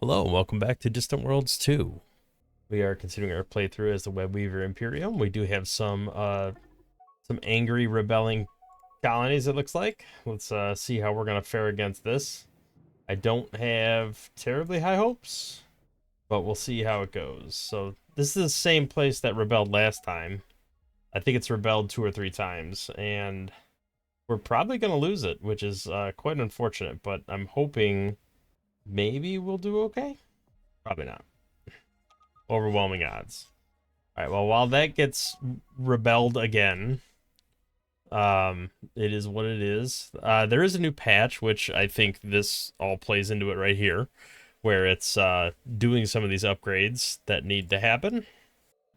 Hello, and welcome back to Distant Worlds 2. We are continuing our playthrough as the Web Weaver Imperium. We do have some angry rebelling colonies, it looks like. Let's see how we're gonna fare against this. I don't have terribly high hopes, but we'll see how it goes. So this is the same place that rebelled last time. I think it's rebelled 2 or 3 times, and we're probably gonna lose it, which is quite unfortunate, but I'm hoping maybe we'll do okay. Probably not. Overwhelming odds. All right, well, while that gets rebelled again, it is what it is. There is a new patch, which I think this all plays into it right here, where it's doing some of these upgrades that need to happen.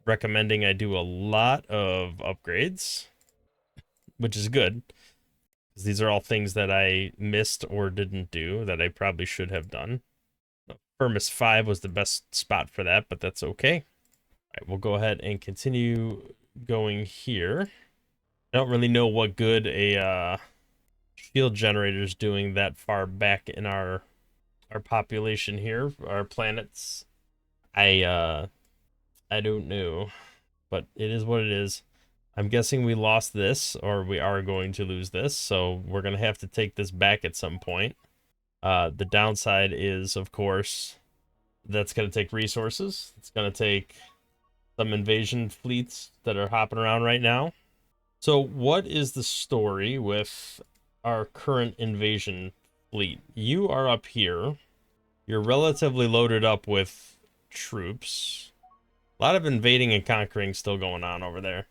Recommending I do a lot of upgrades, which is good, because these are all things that I missed or didn't do that I probably should have done. Firmus 5 was the best spot for that, but that's okay. All right, we'll go ahead and continue going here. I don't really know what good a shield generator is doing that far back in our population here, our planets. I don't know, but it is what it is. I'm guessing we lost this, or we are going to lose this, so we're gonna have to take this back at some point. The downside is, of course, that's gonna take resources. It's gonna take some invasion fleets that are hopping around right now. So what is the story with our current invasion fleet? You are up here. You're relatively loaded up with troops. A lot of invading and conquering still going on over there.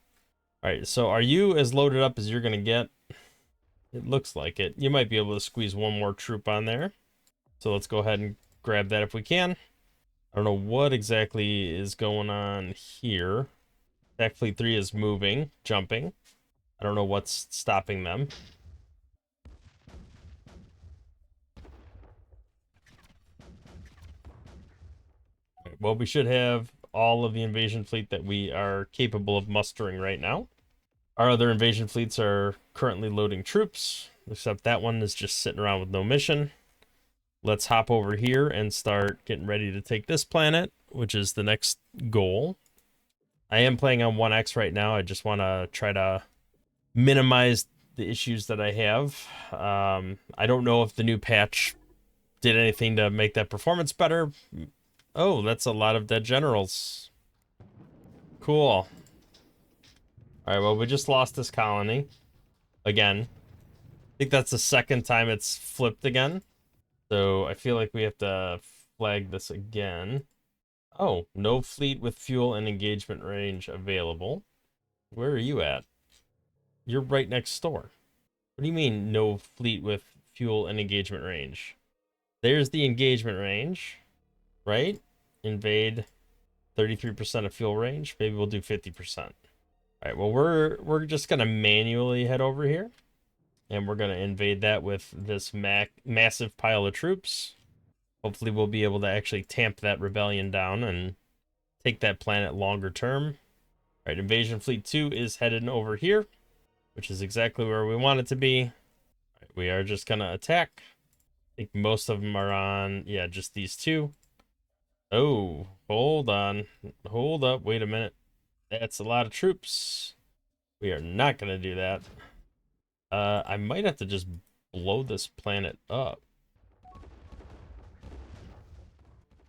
All right, so are you as loaded up as you're going to get? It looks like it. You might be able to squeeze one more troop on there. So let's go ahead and grab that if we can. I don't know what exactly is going on here. Attack Fleet 3 is moving, jumping. I don't know what's stopping them. Right, well, we should have all of the invasion fleet that we are capable of mustering right now. Our other invasion fleets are currently loading troops, except that one is just sitting around with no mission. Let's hop over here and start getting ready to take this planet, which is the next goal. I am playing on 1x right now. I just want to try to minimize the issues that I have. I don't know if the new patch did anything to make that performance better. Oh, that's a lot of dead generals. Cool. All right, well, we just lost this colony again. I think that's the second time it's flipped again. So I feel like we have to flag this again. Oh, no fleet with fuel and engagement range available. Where are you at? You're right next door. What do you mean, no fleet with fuel and engagement range? There's the engagement range, right? Invade 33% of fuel range. Maybe we'll do 50%. All right, well, we're just gonna manually head over here, and we're gonna invade that with this massive pile of troops. Hopefully we'll be able to actually tamp that rebellion down and take that planet longer term. All right, Invasion Fleet 2 is headed over here, which is exactly where we want it to be. All right, we are just gonna attack. I think most of them are on, yeah, just these two. Oh, hold on. Hold up, wait a minute. That's a lot of troops. We are not gonna do that. I might have to just blow this planet up.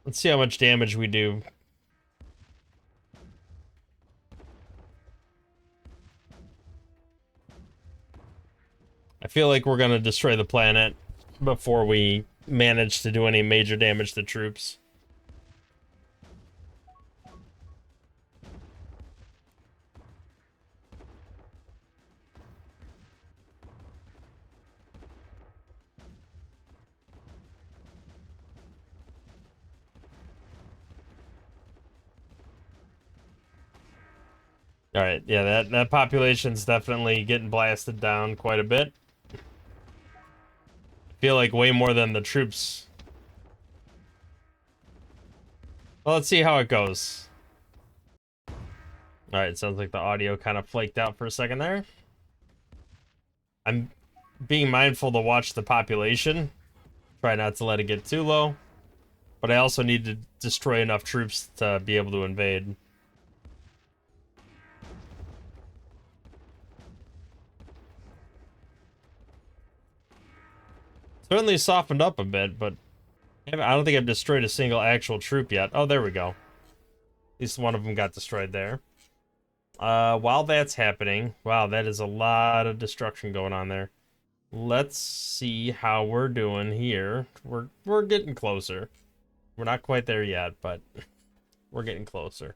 Let's see how much damage we do. I feel like we're gonna destroy the planet before we manage to do any major damage to troops. All right, yeah, that population's definitely getting blasted down quite a bit. I feel like way more than the troops. Well, let's see how it goes. All right, sounds like the audio kind of flaked out for a second there. I'm being mindful to watch the population. Try not to let it get too low. but I also need to destroy enough troops to be able to invade. Certainly softened up a bit, but I don't think I've destroyed a single actual troop yet. Oh, there we go. At least one of them got destroyed there. While that's happening, wow, that is a lot of destruction going on there. Let's see how we're doing here. We're getting closer. We're not quite there yet, but we're getting closer.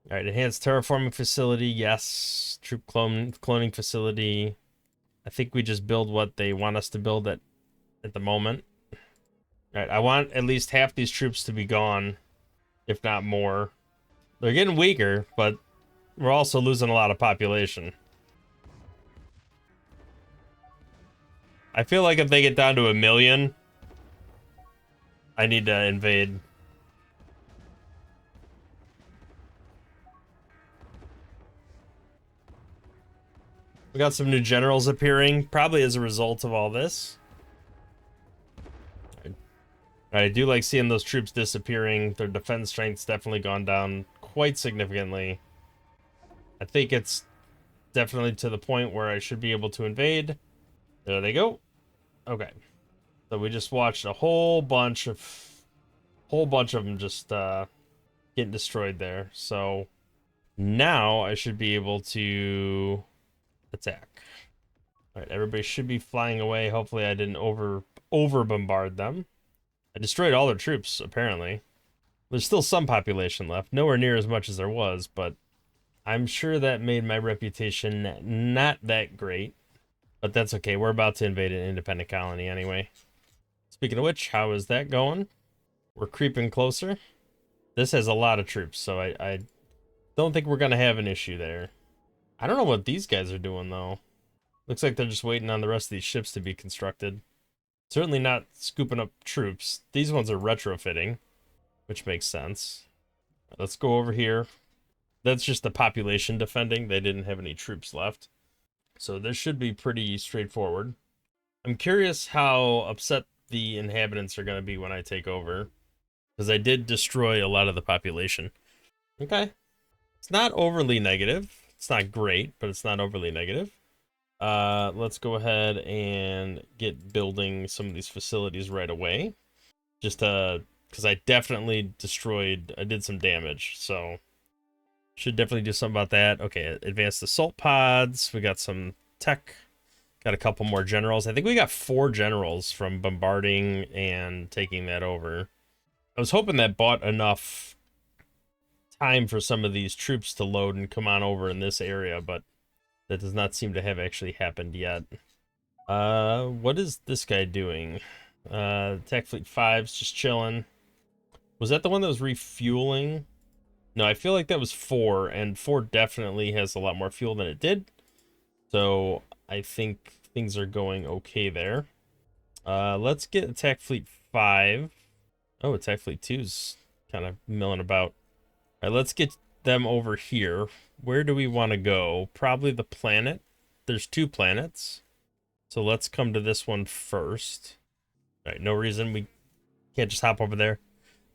All right, enhanced terraforming facility, yes. Troop cloning facility. I think we just build what they want us to build at the moment. All right, I want at least half these troops to be gone, if not more. They're getting weaker, but we're also losing a lot of population. I feel like if they get down to 1 million, I need to invade. We got some new generals appearing, probably as a result of all this. I do like seeing those troops disappearing. Their defense strength's definitely gone down quite significantly. I think it's definitely to the point where I should be able to invade. There they go. Okay. So we just watched a whole bunch of them just getting destroyed there. So now I should be able to attack. All right, everybody should be flying away. Hopefully I didn't over bombard them. I destroyed all their troops, apparently. There's still some population left. Nowhere near as much as there was, but I'm sure that made my reputation not that great. But that's okay. We're about to invade an independent colony anyway. Speaking of which, how is that going? We're creeping closer. This has a lot of troops, so I don't think we're going to have an issue there. I don't know what these guys are doing, though. Looks like they're just waiting on the rest of these ships to be constructed. Certainly not scooping up troops. These ones are retrofitting, which makes sense. Let's go over here. That's just the population defending. They didn't have any troops left. So this should be pretty straightforward. I'm curious how upset the inhabitants are going to be when I take over, because I did destroy a lot of the population. Okay. It's not overly negative. It's not great, but it's not overly negative. Let's go ahead and get building some of these facilities right away. Just because I definitely I did some damage, so should definitely do something about that. Okay, advanced assault pods. We got some tech. Got a couple more generals. I think we got 4 generals from bombarding and taking that over. I was hoping that bought enough time for some of these troops to load and come on over in this area, but that does not seem to have actually happened yet. What is this guy doing? Tech Fleet 5's just chilling. Was that the one that was refueling? No, I feel like that was 4, and 4 definitely has a lot more fuel than it did. So I think things are going okay there. Let's get Attack Fleet 5. Oh, Attack Fleet 2's kind of milling about. All right, let's get them over here. Where do we want to go? Probably the planet. There's 2 planets. So let's come to this one first. All right, no reason we can't just hop over there.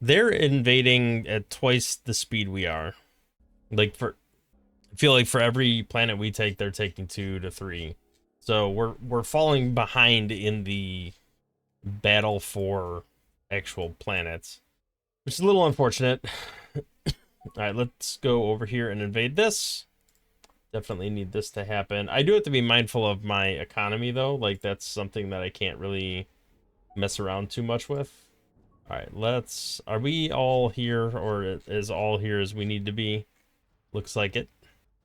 They're invading at twice the speed we are. I feel like for every planet we take, they're taking 2 to 3. So we're falling behind in the battle for actual planets, which is a little unfortunate. All right, let's go over here and invade this. Definitely need this to happen. I do have to be mindful of my economy, though. Like, that's something that I can't really mess around too much with. All right, are we all here, or is all here as we need to be? Looks like it.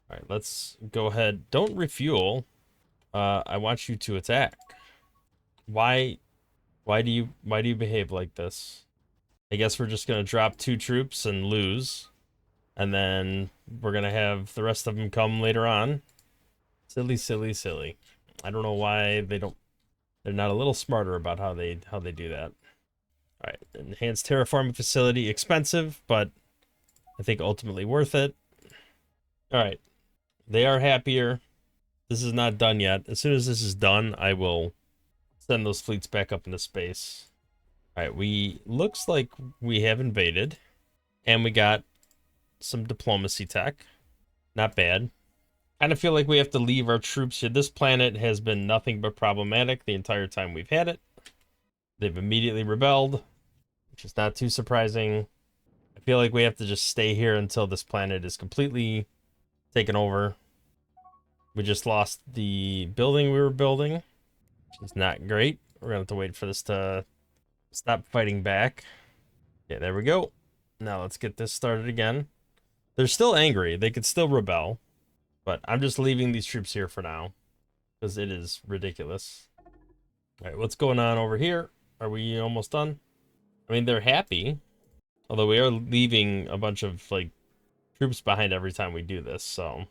All right, let's go ahead. Don't refuel. I want you to attack. Why do you behave like this? I guess we're just gonna drop 2 troops and lose. And then we're going to have the rest of them come later on. Silly, silly, silly. I don't know why they're not a little smarter about how they do that. All right, enhanced terraforming facility, expensive, but I think ultimately worth it. All right, they are happier. This is not done yet. As soon as this is done, I will send those fleets back up into space. All right, looks like we have invaded, and we got some diplomacy tech. Not bad. Kind of feel like we have to leave our troops here. This planet has been nothing but problematic the entire time we've had it. They've immediately rebelled, which is not too surprising. I feel like we have to just stay here until this planet is completely taken over. We just lost the building we were building, which is not great. We're gonna have to wait for this to stop fighting back. Yeah, there we go. Now let's get this started again. They're still angry. They could still rebel, but I'm just leaving these troops here for now because it is ridiculous. All right, what's going on over here? Are we almost done? I mean, they're happy, although we are leaving a bunch of like troops behind every time we do this, so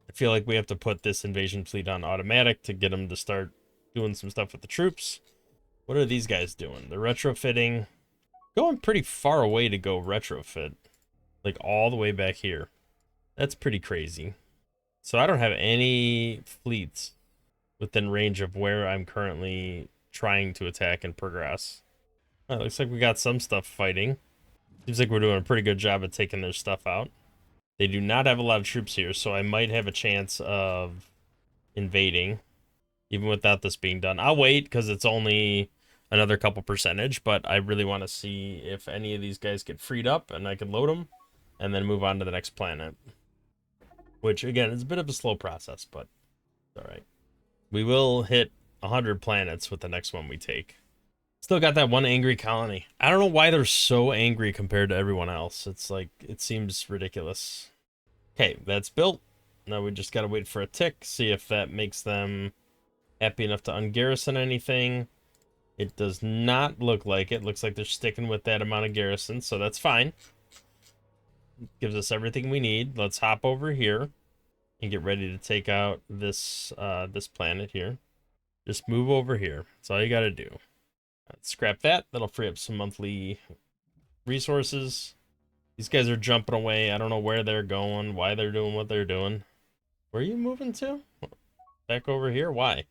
I feel like we have to put this invasion fleet on automatic to get them to start doing some stuff with the troops. What are these guys doing? They're retrofitting. Going pretty far away to go retrofit. Like all the way back here. That's pretty crazy. So I don't have any fleets within range of where I'm currently trying to attack and progress. Oh, it looks like we got some stuff fighting. Seems like we're doing a pretty good job at taking their stuff out. They do not have a lot of troops here, so I might have a chance of invading, even without this being done. I'll wait, because it's only another couple percentage, but I really want to see if any of these guys get freed up, and I can load them, and then move on to the next planet. Which, again, is a bit of a slow process, but it's alright. We will hit 100 planets with the next one we take. Still got that one angry colony. I don't know why they're so angry compared to everyone else. It's like, it seems ridiculous. Okay, that's built. Now we just gotta wait for a tick, see if that makes them happy enough to ungarrison anything. It does not look like it. Looks like they're sticking with that amount of garrison, so that's fine. Gives us everything we need. Let's hop over here and get ready to take out this this planet here. Just move over here. That's all you gotta do. Scrap that. That'll free up some monthly resources. These guys are jumping away. I don't know where they're going, why they're doing what they're doing. Where are you moving to? Back over here? Why?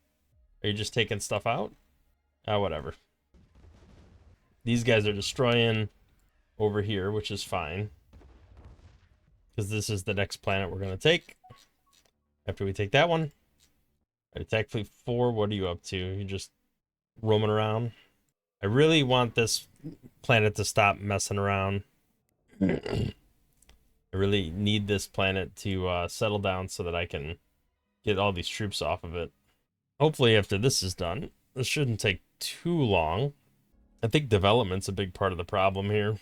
Are you just taking stuff out? Whatever. These guys are destroying over here, which is fine. Because this is the next planet we're going to take. After we take that one. Attack Fleet 4, what are you up to? You just roaming around? I really want this planet to stop messing around. I really need this planet to settle down so that I can get all these troops off of it. Hopefully after this is done, this shouldn't take too long. I think development's a big part of the problem here.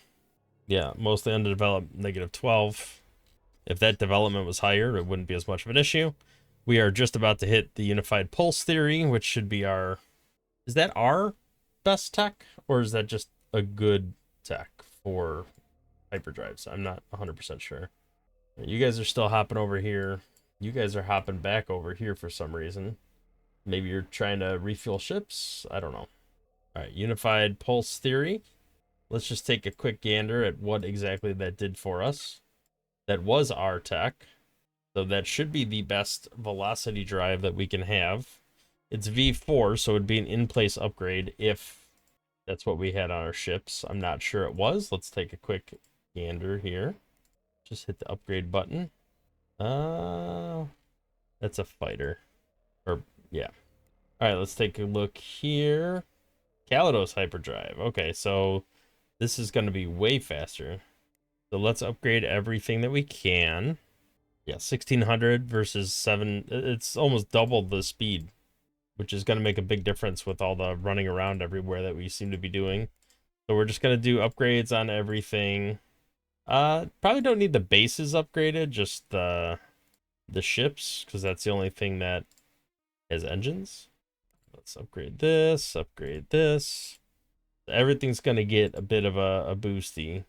Yeah, mostly underdeveloped, -12. If that development was higher, it wouldn't be as much of an issue. We are just about to hit the unified pulse theory, which should be our... Is that our best tech? Or is that just a good tech for hyperdrives? I'm not 100% sure. You guys are still hopping over here. You guys are hopping back over here for some reason. Maybe you're trying to refuel ships? I don't know. Alright, unified pulse theory. Let's just take a quick gander at what exactly that did for us. That was our tech. So that should be the best velocity drive that we can have. It's V4, so it would be an in-place upgrade if that's what we had on our ships. I'm not sure it was. Let's take a quick gander here. Just hit the upgrade button. That's a fighter. Or, yeah. Alright, let's take a look here. Kalados hyperdrive. Okay, so this is going to be way faster. So let's upgrade everything that we can. Yeah, 1600 versus 7. It's almost double the speed, which is going to make a big difference with all the running around everywhere that we seem to be doing. So we're just going to do upgrades on everything. Probably don't need the bases upgraded, just the ships, because that's the only thing that has engines. Let's upgrade this, upgrade this. Everything's going to get a bit of a boosty.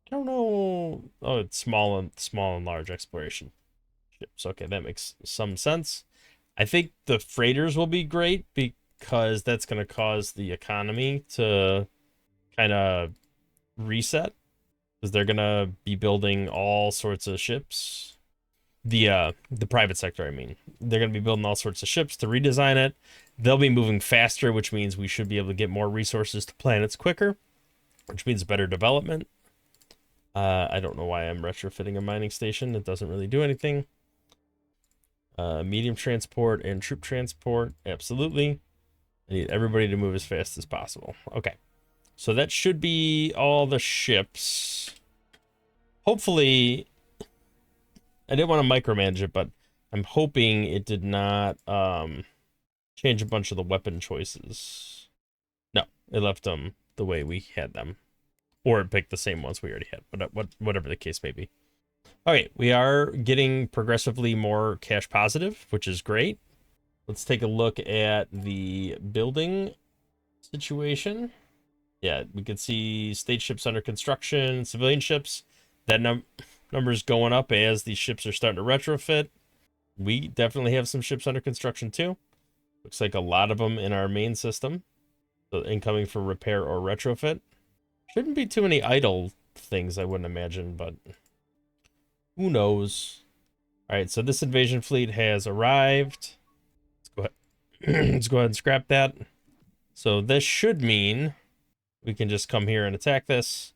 I don't know. Oh, it's small and large exploration ships. Okay, that makes some sense. I think the freighters will be great because that's going to cause the economy to kind of reset, because they're going to be building all sorts of ships. The private sector, I mean. They're going to be building all sorts of ships to redesign it. They'll be moving faster, which means we should be able to get more resources to planets quicker, which means better development. I don't know why I'm retrofitting a mining station. It doesn't really do anything. Medium transport and troop transport, absolutely. I need everybody to move as fast as possible. Okay, so that should be all the ships. Hopefully, I didn't want to micromanage it, but I'm hoping it did not change a bunch of the weapon choices. No, it left them the way we had them. Or it picked the same ones we already had, but whatever the case may be. Okay, we are getting progressively more cash positive, which is great. Let's take a look at the building situation. Yeah, we can see state ships under construction, civilian ships. That number's going up as these ships are starting to retrofit. We definitely have some ships under construction too. Looks like a lot of them in our main system. So incoming for repair or retrofit. Shouldn't be too many idle things, I wouldn't imagine, but who knows? All right, so this invasion fleet has arrived. Let's go ahead. Let's go ahead and scrap that. So this should mean we can just come here and attack this.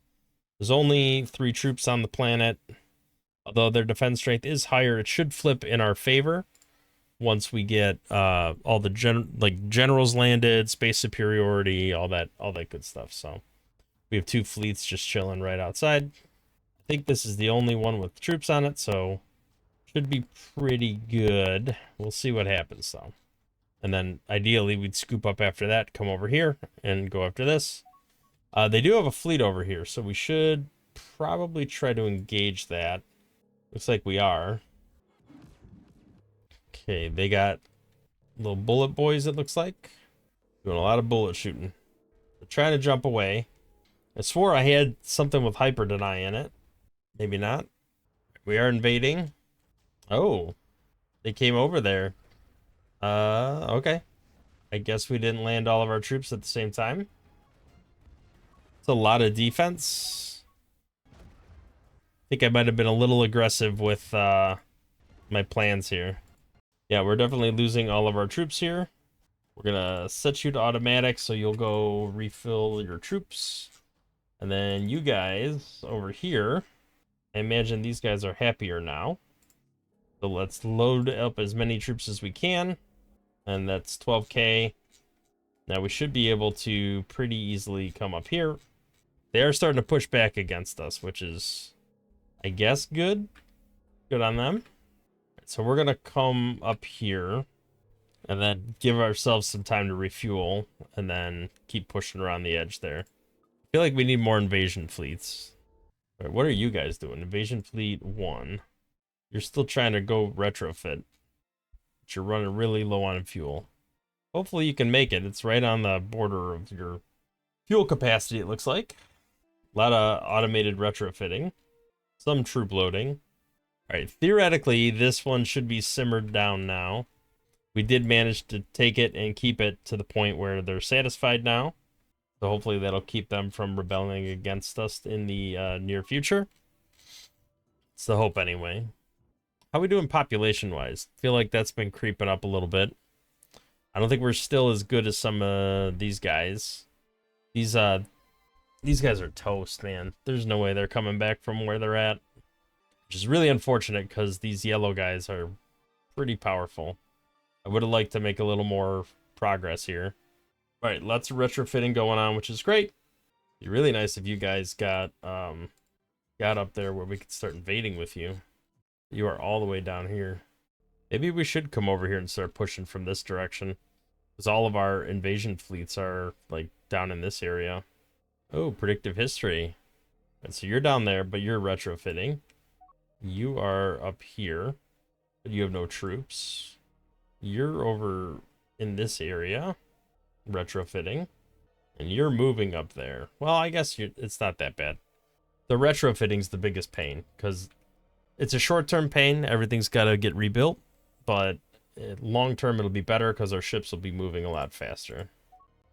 There's only 3 troops on the planet. Although their defense strength is higher, it should flip in our favor once we get all the generals landed, space superiority, all that good stuff. So we have 2 fleets just chilling right outside. I think this is the only one with troops on it, so should be pretty good. We'll see what happens, though. And then, ideally, we'd scoop up after that, come over here, and go after this. They do have a fleet over here, so we should probably try to engage that. Looks like we are. Okay, they got little bullet boys, it looks like. Doing a lot of bullet shooting. They're trying to jump away. I swore I had something with hyper deny in it. Maybe not. We are invading. Oh, they came over there. Okay. I guess we didn't land all of our troops at the same time. It's a lot of defense. I think I might have been a little aggressive with my plans here. Yeah, we're definitely losing all of our troops here. We're gonna set you to automatic, so you'll go refill your troops. And then you guys over here, I imagine these guys are happier now. So let's load up as many troops as we can. And that's 12K. Now we should be able to pretty easily come up here. They are starting to push back against us, which is, I guess, good. Good on them. So we're going to come up here and then give ourselves some time to refuel and then keep pushing around the edge there. I feel like we need more invasion fleets. All right, what are you guys doing? Invasion fleet 1. You're still trying to go retrofit, but you're running really low on fuel. Hopefully you can make it. It's right on the border of your fuel capacity, it looks like. A lot of automated retrofitting. Some troop loading. All right, theoretically, this one should be simmered down now. We did manage to take it and keep it to the point where they're satisfied now. So hopefully that'll keep them from rebelling against us in the near future. It's the hope anyway. How are we doing population-wise? Feel like that's been creeping up a little bit. I don't think we're still as good as some of these guys. These guys are toast, man. There's no way they're coming back from where they're at. Which is really unfortunate because these yellow guys are pretty powerful. I would have liked to make a little more progress here. All right, lots of retrofitting going on, which is great. It'd be really nice if you guys got up there where we could start invading with you. You are all the way down here. Maybe we should come over here and start pushing from this direction, because all of our invasion fleets are like down in this area. Oh, predictive history. And so you're down there, but you're retrofitting. You are up here, but you have no troops. You're over in this area, retrofitting, and you're moving up there. Well, I guess it's not that bad. The retrofitting's the biggest pain, because it's a short-term pain. Everything's got to get rebuilt, but long-term it'll be better because our ships will be moving a lot faster.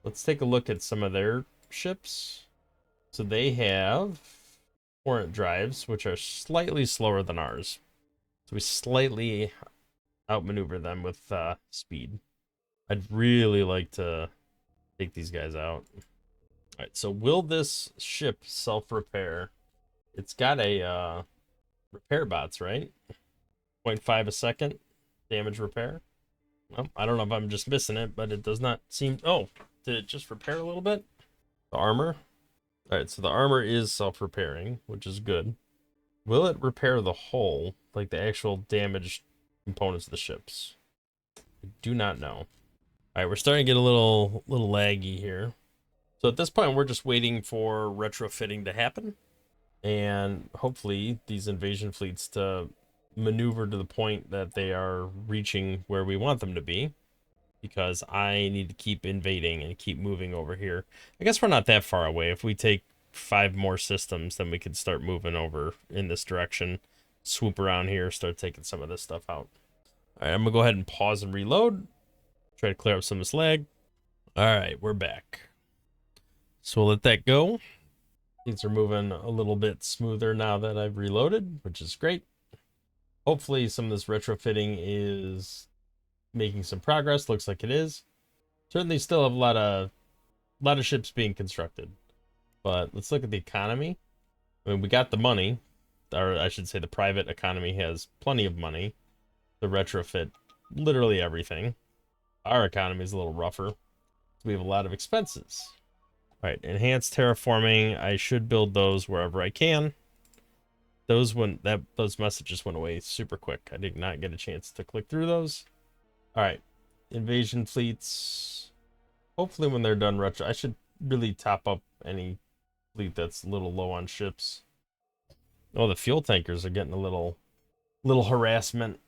Let's take a look at some of their ships. So they have torrent drives, which are slightly slower than ours. So So we slightly outmaneuver them with speed. I'd really like to take these guys out. All right, so will this ship self-repair? It's got a repair bots, right? 0.5 a second damage repair. Well, I don't know if I'm just missing it, but it does not seem... Oh, did it just repair a little bit? The armor? All right, so the armor is self-repairing, which is good. Will it repair the hull, like the actual damaged components of the ships? I do not know. All right, we're starting to get a little laggy here. So at this point, we're just waiting for retrofitting to happen, and hopefully these invasion fleets to maneuver to the point that they are reaching where we want them to be, because I need to keep invading and keep moving over here. I guess we're not that far away. If we take 5 more systems, then we could start moving over in this direction, swoop around here, start taking some of this stuff out. All right, I'm gonna go ahead and pause and reload, try to clear up some of this lag. All right, we're back. So we'll let that go. Things are moving a little bit smoother now that I've reloaded, which is great. Hopefully some of this retrofitting is making some progress. Looks like it is. Certainly still have a lot of ships being constructed. But let's look at the economy. I mean, we got the money, or I should say the private economy has plenty of money to retrofit literally everything. Our economy is a little rougher, so we have a lot of expenses. All right, enhanced terraforming. I should build those wherever I can. Those messages went away super quick. I did not get a chance to click through those. All right, invasion fleets. Hopefully when they're done retro, I should really top up any fleet that's a little low on ships. Oh, the fuel tankers are getting a little harassment.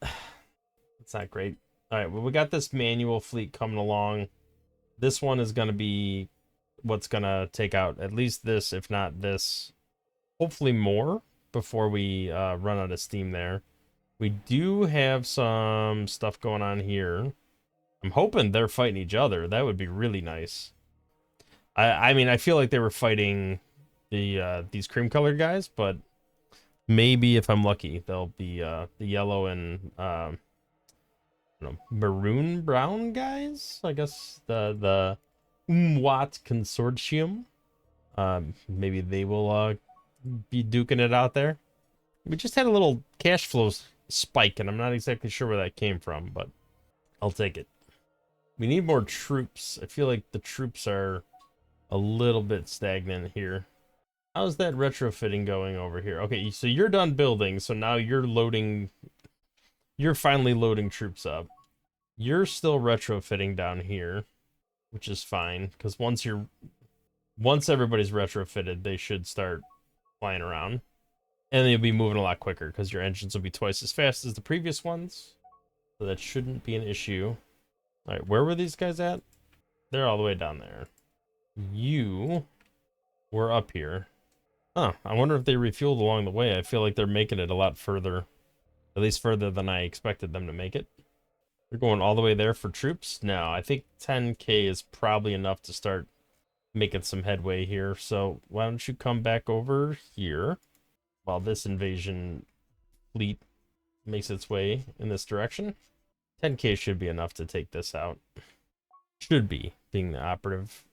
It's not great. All right, well, we got this manual fleet coming along. This one is going to be what's going to take out at least this, if not this, hopefully more, before we run out of steam there. We do have some stuff going on here. I'm hoping they're fighting each other. That would be really nice. I mean, I feel like they were fighting these cream colored guys, but maybe if I'm lucky, they'll be the yellow and maroon brown guys. I guess the Umwat Consortium. Maybe they will be duking it out there. We just had a little cash flow spike, and I'm not exactly sure where that came from, but I'll take it. We need more troops. I feel like the troops are a little bit stagnant here. How's that retrofitting going over here? Okay, so you're done building, so now you're finally loading troops up. You're still retrofitting down here, which is fine, because once everybody's retrofitted, they should start flying around. And you'll be moving a lot quicker, because your engines will be twice as fast as the previous ones. So that shouldn't be an issue. Alright, where were these guys at? They're all the way down there. You were up here. Huh, I wonder if they refueled along the way. I feel like they're making it a lot further. At least further than I expected them to make it. They're going all the way there for troops? No, I think 10k is probably enough to start making some headway here. So why don't you come back over here while this invasion fleet makes its way in this direction. 10k should be enough to take this out. Should be, being the operative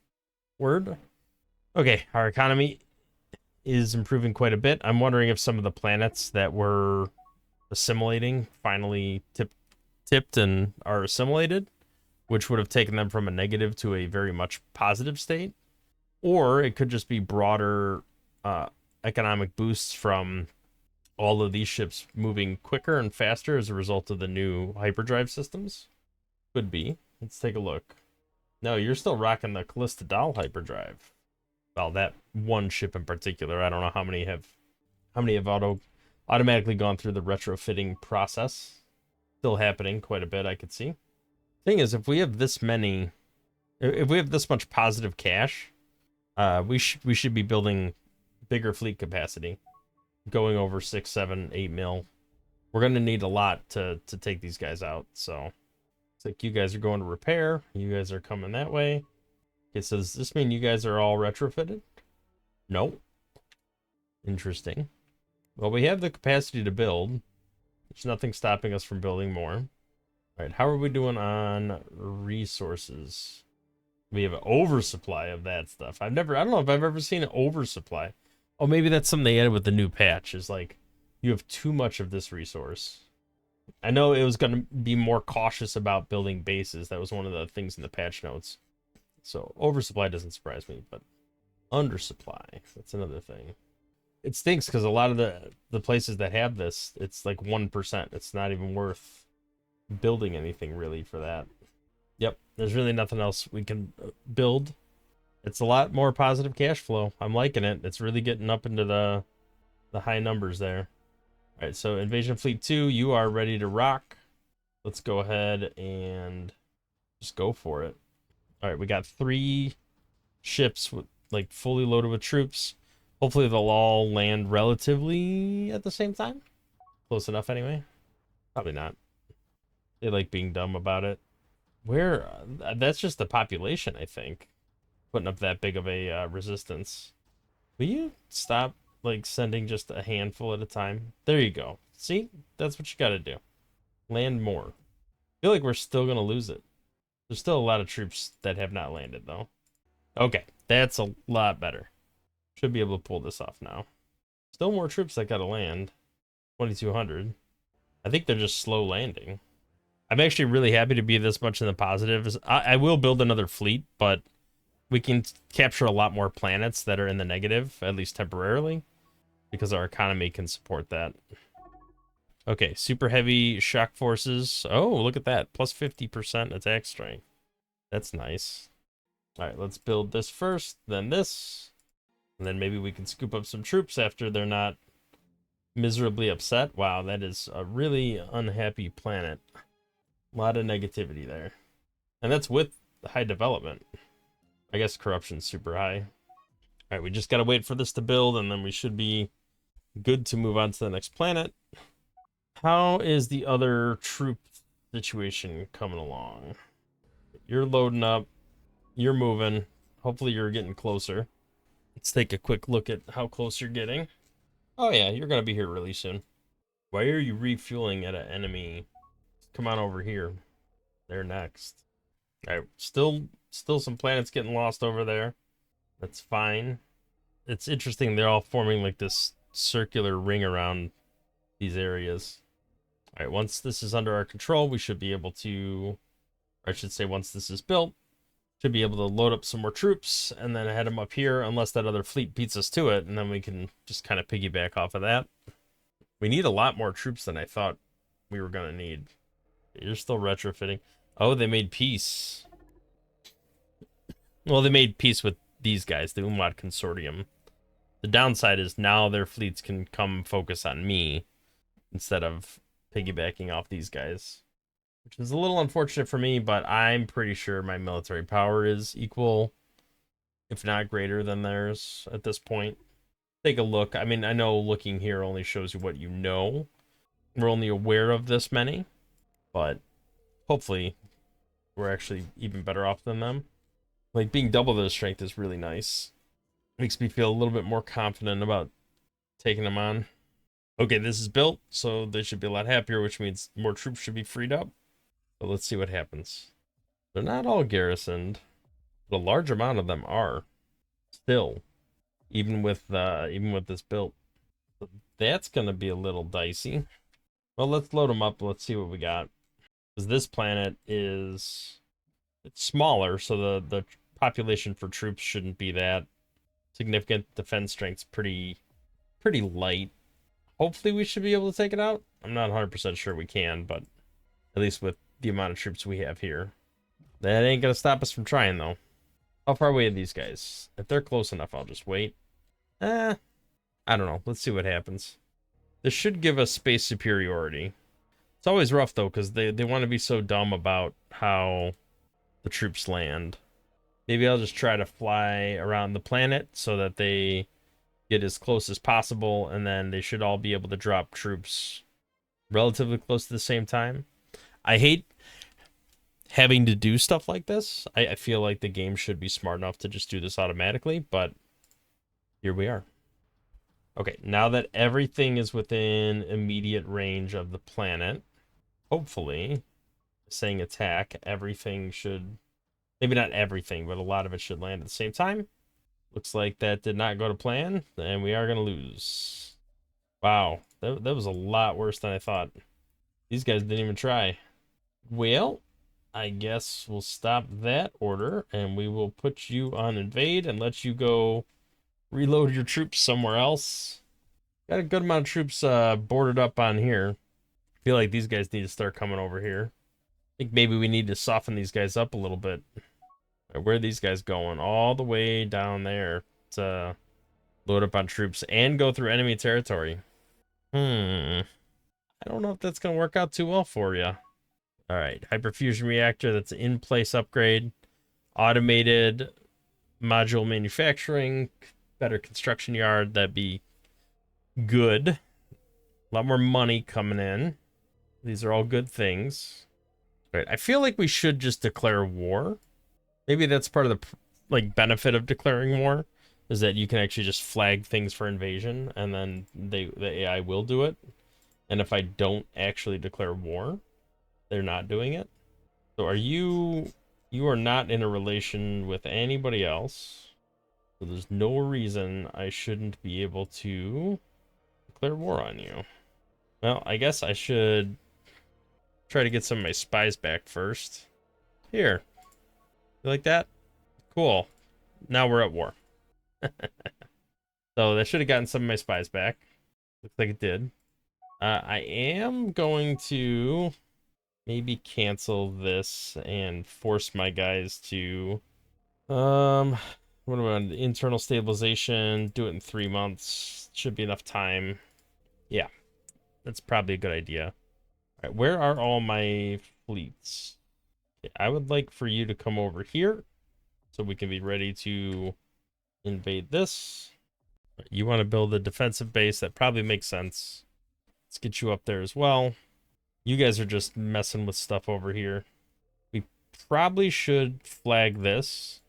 word. Okay, our economy is improving quite a bit. I'm wondering if some of the planets that were assimilating finally tipped and are assimilated, which would have taken them from a negative to a very much positive state. Or it could just be broader economic boosts from all of these ships moving quicker and faster as a result of the new hyperdrive systems. Could be. Let's take a look. No, you're still rocking the Callista Doll hyperdrive. Well, that one ship in particular. I don't know how many have automatically gone through the retrofitting process. Still happening quite a bit, I could see. Thing is, if we have this much positive cash, we should be building bigger fleet capacity, going over 6, 7, 8 mil. We're gonna need a lot to take these guys out. So it's like you guys are going to repair. You guys are coming that way. Okay, so does this mean you guys are all retrofitted? No. Interesting. Well, we have the capacity to build. There's nothing stopping us from building more. All right, how are we doing on resources? We have an oversupply of that stuff. I don't know if I've ever seen an oversupply. Oh, maybe that's something they added with the new patch, is like, you have too much of this resource. I know it was going to be more cautious about building bases. That was one of the things in the patch notes. So oversupply doesn't surprise me, but undersupply, that's another thing. It stinks because a lot of the places that have this, it's like 1%. It's not even worth building anything really for that. Yep, there's really nothing else we can build. It's a lot more positive cash flow. I'm liking it. It's really getting up into the high numbers there. All right, so Invasion Fleet 2, you are ready to rock. Let's go ahead and just go for it. All right, we got 3 ships with like fully loaded with troops. Hopefully they'll all land relatively at the same time. Close enough anyway. Probably not. They like being dumb about it. Where that's just the population, I think, putting up that big of a resistance. Will you stop like sending just a handful at a time? There you go. See, that's what you got to do. Land more. I feel like we're still gonna lose it. There's still a lot of troops that have not landed though. Okay, that's a lot better. Should be able to pull this off now. Still more troops that gotta land. 2,200. I think they're just slow landing. I'm actually really happy to be this much in the positives. I will build another fleet, but we can capture a lot more planets that are in the negative, at least temporarily, because our economy can support that. Okay, super heavy shock forces. Oh, look at that. Plus 50% attack strength. That's nice. All right, let's build this first, then this. And then maybe we can scoop up some troops after they're not miserably upset. Wow, that is a really unhappy planet. A lot of negativity there. And that's with high development. I guess corruption's super high. All right, we just got to wait for this to build, and then we should be good to move on to the next planet. How is the other troop situation coming along? You're loading up. You're moving. Hopefully you're getting closer. Let's take a quick look at how close you're getting. Oh yeah, you're going to be here really soon. Why are you refueling at an enemy? Come on over here. They're next. All right, still some planets getting lost over there. That's fine. It's interesting, they're all forming like this circular ring around these areas. All right, once this is under our control, we should be able to, or I should say once this is built, should be able to load up some more troops and then head them up here, unless that other fleet beats us to it, and then we can just kind of piggyback off of that. We need a lot more troops than I thought we were going to need. You're still retrofitting. Oh, they made peace. Well, they made peace with these guys, the Umlaut Consortium. The downside is now their fleets can come focus on me instead of piggybacking off these guys, which is a little unfortunate for me, but I'm pretty sure my military power is equal, if not greater than theirs at this point. Take a look. I mean, I know looking here only shows you what you know. We're only aware of this many, but hopefully we're actually even better off than them. Like, being double their strength is really nice. Makes me feel a little bit more confident about taking them on. Okay, this is built, so they should be a lot happier, which means more troops should be freed up. But let's see what happens. They're not all garrisoned, but a large amount of them are. Still, even with this built. So that's gonna be a little dicey. Well, let's load them up. Let's see what we got. Because this planet is, it's smaller, so the population for troops shouldn't be that significant. Defense strength's pretty light. Hopefully we should be able to take it out. I'm not 100% sure we can, but at least with the amount of troops we have here. That ain't gonna stop us from trying, though. How far away are these guys? If they're close enough, I'll just wait. I don't know. Let's see what happens. This should give us space superiority. It's always rough, though, because they want to be so dumb about how the troops land. Maybe I'll just try to fly around the planet so that they get as close as possible, and then they should all be able to drop troops relatively close to the same time. I hate having to do stuff like this. I feel like the game should be smart enough to just do this automatically, but here we are. Okay, now that everything is within immediate range of the planet, hopefully, saying attack, everything should, maybe not everything, but a lot of it should land at the same time. Looks like that did not go to plan, and we are going to lose. Wow, that was a lot worse than I thought. These guys didn't even try. Well, I guess we'll stop that order, and we will put you on invade and let you go reload your troops somewhere else. Got a good amount of troops boarded up on here. Feel like these guys need to start coming over here. I think maybe we need to soften these guys up a little bit. Where are these guys going? All the way down there to load up on troops and go through enemy territory. I don't know if that's going to work out too well for you. All right, hyperfusion reactor, that's an in-place upgrade. Automated module manufacturing, better construction yard, that'd be good. A lot more money coming in. These are all good things. All right, I feel like we should just declare war. Maybe that's part of the like benefit of declaring war, is that you can actually just flag things for invasion, and then the AI will do it. And if I don't actually declare war, they're not doing it. So you are not in a relation with anybody else. So there's no reason I shouldn't be able to declare war on you. Well, I guess I should try to get some of my spies back first. Here. You like that? Cool. Now we're at war. So I should have gotten some of my spies back. Looks like it did. I am going to maybe cancel this and force my guys to what about internal stabilization? Do it in 3 months. Should be enough time. Yeah, that's probably a good idea. All right, where are all my fleets? Okay, I would like for you to come over here so we can be ready to invade this. You want to build a defensive base, that probably makes sense. Let's get you up there as well. You guys are just messing with stuff over here. We probably should flag this,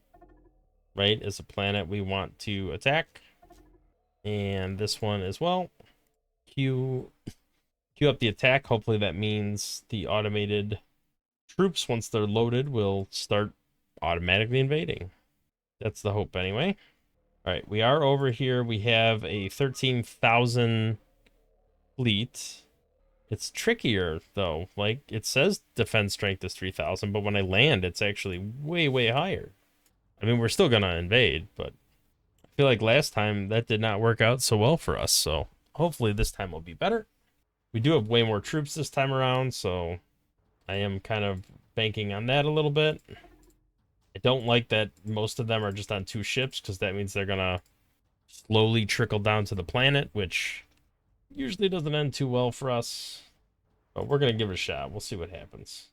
right, as a planet we want to attack. And this one as well. Queue up the attack. Hopefully that means the automated troops, once they're loaded, will start automatically invading. That's the hope anyway. All right, we are over here. We have a 13,000 fleet. It's trickier, though. Like, it says defense strength is 3,000, but when I land, it's actually way, way higher. I mean, we're still going to invade, but I feel like last time that did not work out so well for us, so hopefully this time will be better. We do have way more troops this time around, so I am kind of banking on that a little bit. I don't like that most of them are just on 2 ships, because that means they're going to slowly trickle down to the planet, which usually doesn't end too well for us. But we're going to give it a shot. We'll see what happens.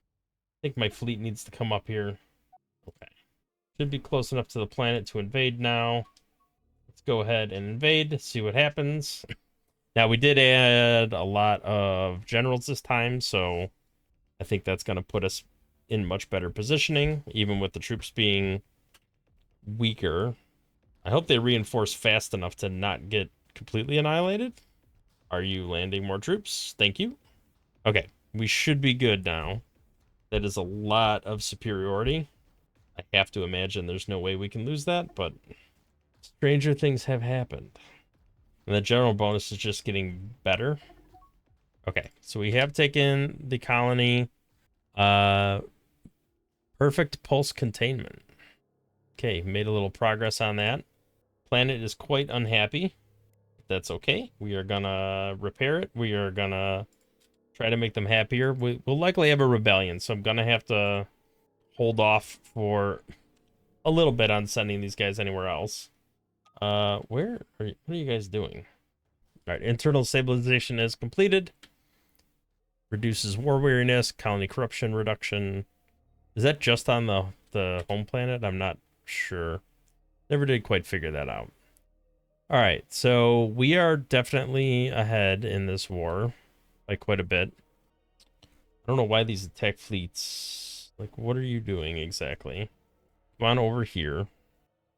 I think my fleet needs to come up here. Okay. Should be close enough to the planet to invade now. Let's go ahead and invade, see what happens. Now, we did add a lot of generals this time, so I think that's going to put us in much better positioning, even with the troops being weaker. I hope they reinforce fast enough to not get completely annihilated. Are you landing more troops? Thank you. Okay, we should be good now. That is a lot of superiority. I have to imagine there's no way we can lose that, but stranger things have happened. And the general bonus is just getting better. Okay, so we have taken the colony. Perfect pulse containment. Okay, made a little progress on that. Planet is quite unhappy. That's okay. We are gonna repair it. We are gonna try to make them happier. We'll likely have a rebellion, so I'm gonna have to hold off for a little bit on sending these guys anywhere else. What are you guys doing? All right, internal stabilization is completed. Reduces war weariness, colony corruption reduction. Is that just on the home planet? I'm not sure. Never did quite figure that out. All right, so we are definitely ahead in this war by quite a bit. I don't know why these attack fleets, like, what are you doing exactly? Come on over here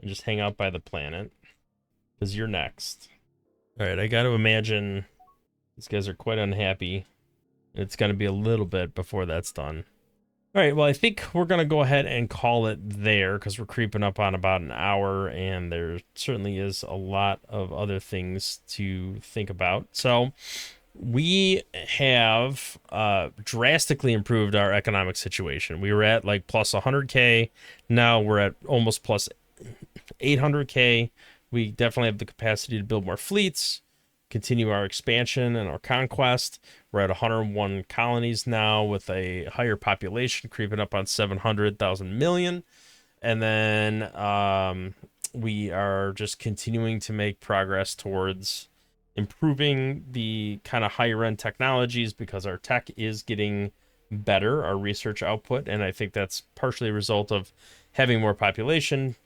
and just hang out by the planet, because you're next. All right, I got to imagine these guys are quite unhappy. It's going to be a little bit before that's done. All right, well, I think we're going to go ahead and call it there because we're creeping up on about an hour, and there certainly is a lot of other things to think about. So we have drastically improved our economic situation. We were at like plus 100K. Now we're at almost plus 800K. We definitely have the capacity to build more fleets, continue our expansion and our conquest. We're at 101 colonies now with a higher population, creeping up on 700,000 million. And then we are just continuing to make progress towards improving the kind of higher end technologies because our tech is getting better, our research output. And I think that's partially a result of having more population,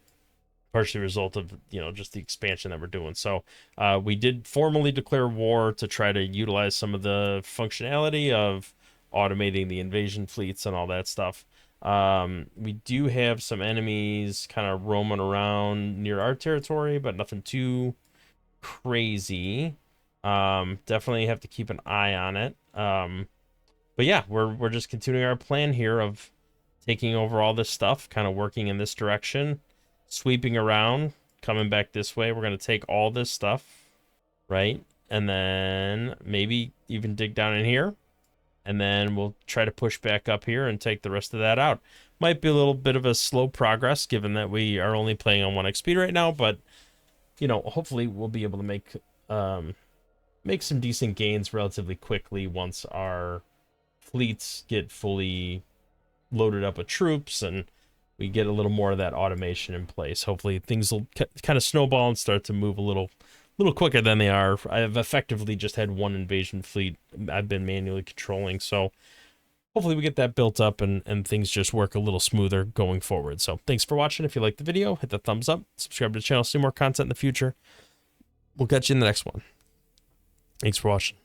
partially a result of just the expansion that we're doing. So we did formally declare war to try to utilize some of the functionality of automating the invasion fleets and all that stuff. We do have some enemies kind of roaming around near our territory, but nothing too crazy. Definitely have to keep an eye on it. But yeah, we're just continuing our plan here of taking over all this stuff, kind of working in this direction, sweeping around, coming back this way. We're going to take all this stuff, right? And then maybe even dig down in here. And then we'll try to push back up here and take the rest of that out. Might be a little bit of a slow progress given that we are only playing on 1x speed right now, but hopefully we'll be able to make some decent gains relatively quickly once our fleets get fully loaded up with troops and we get a little more of that automation in place. Hopefully things will kind of snowball and start to move a little quicker than they are. I've effectively just had one invasion fleet I've been manually controlling, so hopefully we get that built up and things just work a little smoother going forward. So thanks for watching. If you liked the video, hit the thumbs up, subscribe to the channel, see more content in the future. We'll catch you in the next one. Thanks for watching.